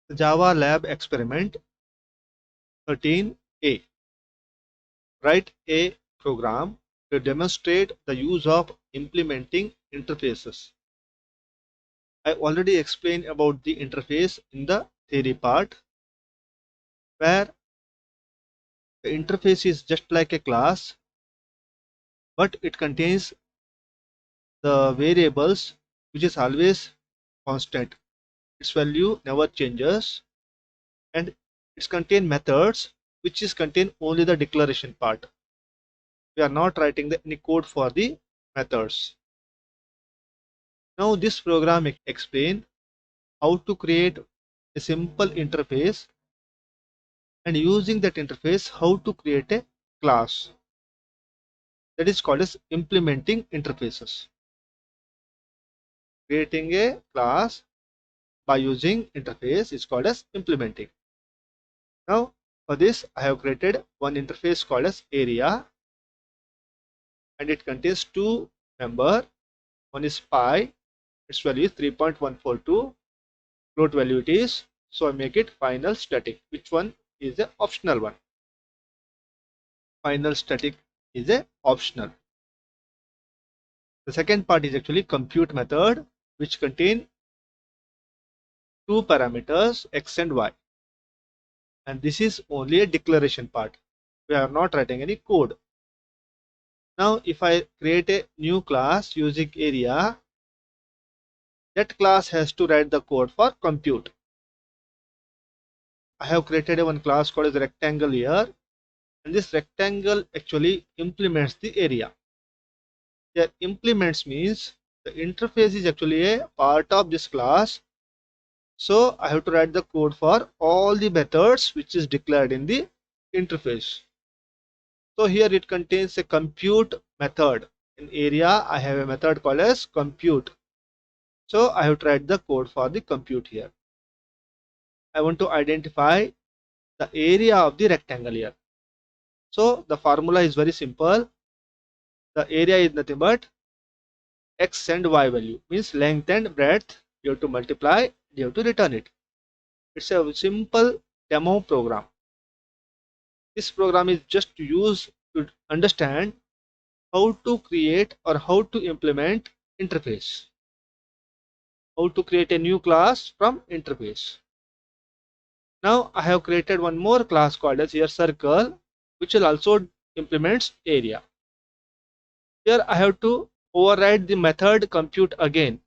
The Java Lab Experiment 13A. Write a program to demonstrate the use of implementing interfaces. I already explained about the interface in the theory part, where the interface is just like a class, but it contains the variables which is always constant. Its value never changes, and it's contain methods which is contain only the declaration part. We are not writing any code for the methods. Now this program explain how to create a simple interface, and using that interface how to create a class. That is called as implementing interfaces. Creating a class by using interface is called as implementing. Now for this I have created one interface called as area, and it contains two members. One is pi, its value is 3.142, float value it is, so I make it final static. Which one is the optional one? Final static is a optional. The second part is actually compute method, which contain two parameters x and y, and this is only a declaration part. We are not writing any code. Now if I create a new class using area, that class has to write the code for compute. I have created one class called as rectangle here, and this rectangle actually implements the area. Here implements means the interface is actually a part of this class, so I have to write the code for all the methods which is declared in the interface. So here it contains a compute method. In area I have a method called as compute, so I have to write the code for the compute here. I want to identify the area of the rectangle here. So the formula is very simple. The area is nothing but x and y value, means length and breadth. You have to multiply, you have to return it. It's a simple demo program. This program is just used to understand how to create or how to implement interface, how to create a new class from interface. Now I have created one more class called as here circle, which will also implements area. Here I have to override the method compute again.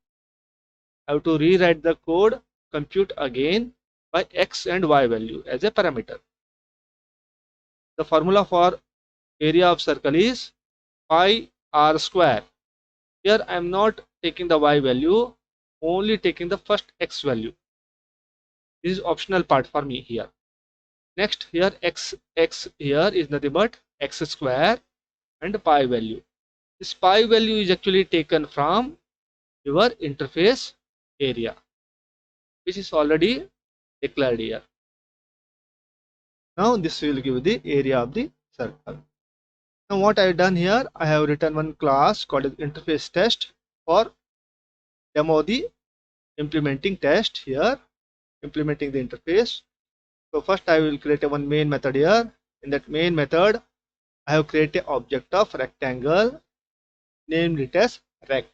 I have to rewrite the code compute again by x and y value as a parameter. The formula for area of circle is pi r square. Here I am not taking the y value, only taking the first x value. This is optional part for me here. Next here x here is nothing but x square and pi value. This pi value is actually taken from your interface area, which is already declared here. Now this will give the area of the circle. Now what I have done here, I have written one class called interface test for demo the implementing test here, implementing the interface. So first I will create one main method here. In that main method I have created object of rectangle, named it as rect.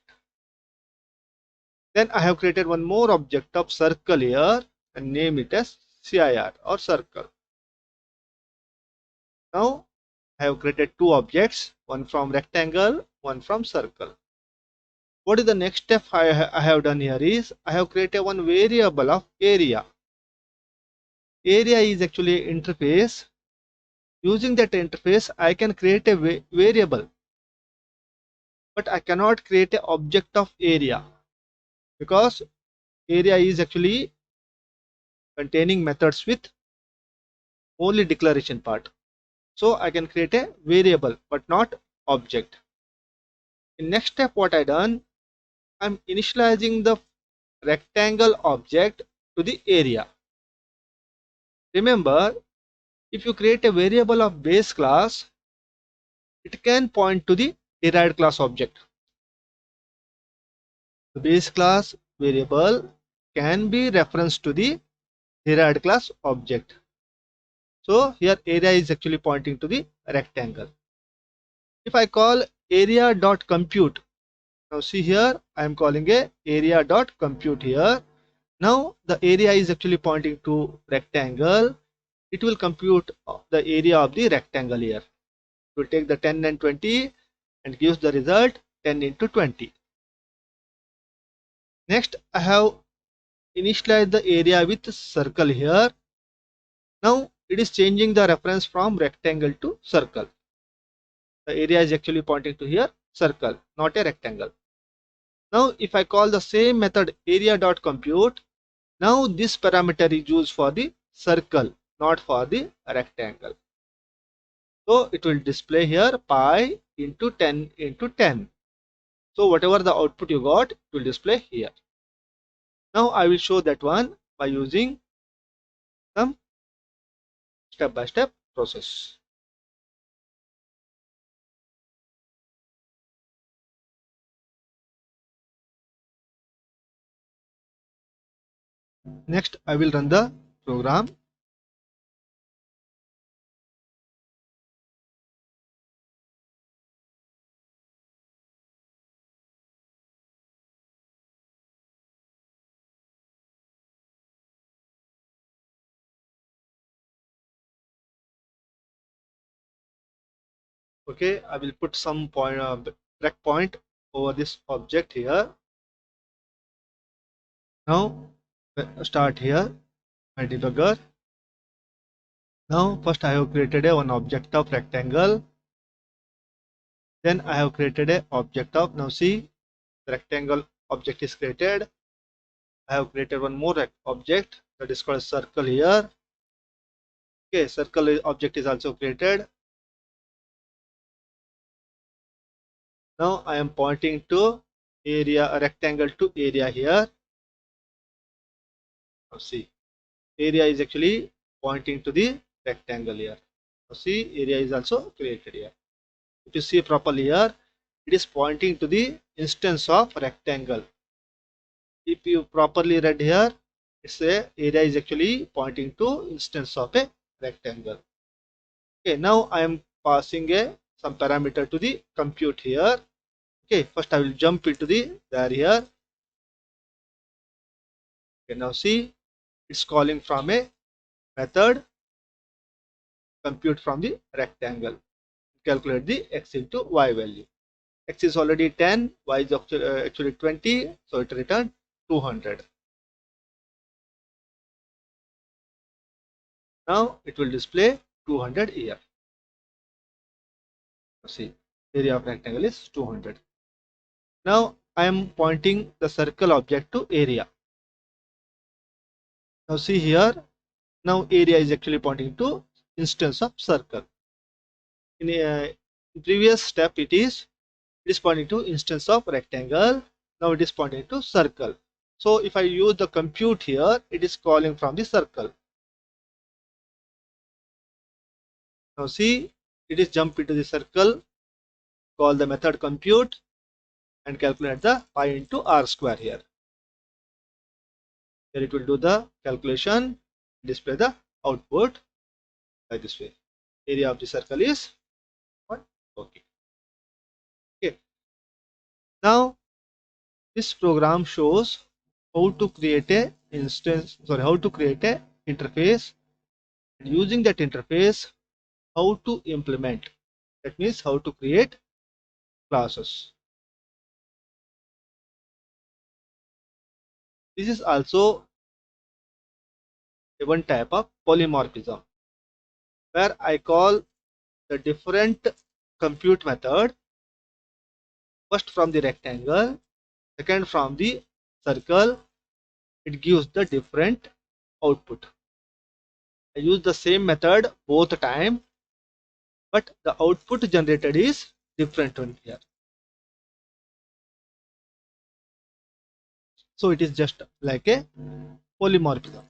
Then I have created one more object of circle here and named it as CIR or circle. Now I have created two objects, one from rectangle, one from circle. What is the next step I have done here is I have created one variable of area. Area is actually an interface. Using that interface I can create a variable, but I cannot create an object of area because area is actually containing methods with only declaration part. So I can create a variable but not object. In next step what I done, I'm initializing the rectangle object to the area. Remember, if you create a variable of base class, it can point to the derived class object. The base class variable can be referenced to the derived class object. So here area is actually pointing to the rectangle. If I call area.compute, now see here I am calling a area.compute here. Now the area is actually pointing to rectangle. It will compute the area of the rectangle here. It will take the 10 and 20 and gives the result 10 into 20. Next I have initialized the area with circle here. Now it is changing the reference from rectangle to circle. The area is actually pointing to here circle, not a rectangle. Now if I call the same method area.compute, now this parameter is used for the circle, not for the rectangle. So it will display here pi into 10 into 10. So whatever the output you got, it will display here. Now I will show that one by using some step-by-step process. Next I will run the program. Okay, I will put some point breakpoint over this object here. Now start here my debugger. Now first I have created a one object of rectangle. Then I have created a object of, now see the rectangle object is created. I have created one more object that is called circle here. Okay, circle object is also created. Now I am pointing to area, a rectangle to area here. Now see, area is actually pointing to the rectangle here. Now see, area is also created here. If you see properly here, it is pointing to the instance of rectangle. If you properly read here, it's a area is actually pointing to instance of a rectangle. Okay, now I am passing some parameter to the compute here. Okay, first I will jump into the there here. Okay, now see, it's calling from a method compute from the rectangle. Calculate the x into y value. X is already 10, y is actually 20, so it returned 200. Now it will display 200 here. See, area of rectangle is 200. Now I am pointing the circle object to area. Now see here, now area is actually pointing to instance of circle. In previous step it is pointing to instance of rectangle. Now it is pointing to circle. So if I use the compute here, it is calling from the circle. Now see, it is jump into the circle, call the method compute and calculate the pi into r square here. Here it will do the calculation, display the output by this way. Area of the circle is 1. Okay. Okay. Now this program shows how to create a how to create a interface, and using that interface how to implement, that means how to create classes. This is also one type of polymorphism where I call the different compute method, first from the rectangle, second from the circle. It gives the different output. I use the same method both time, but the output generated is different one here. So it is just like a polymorphism.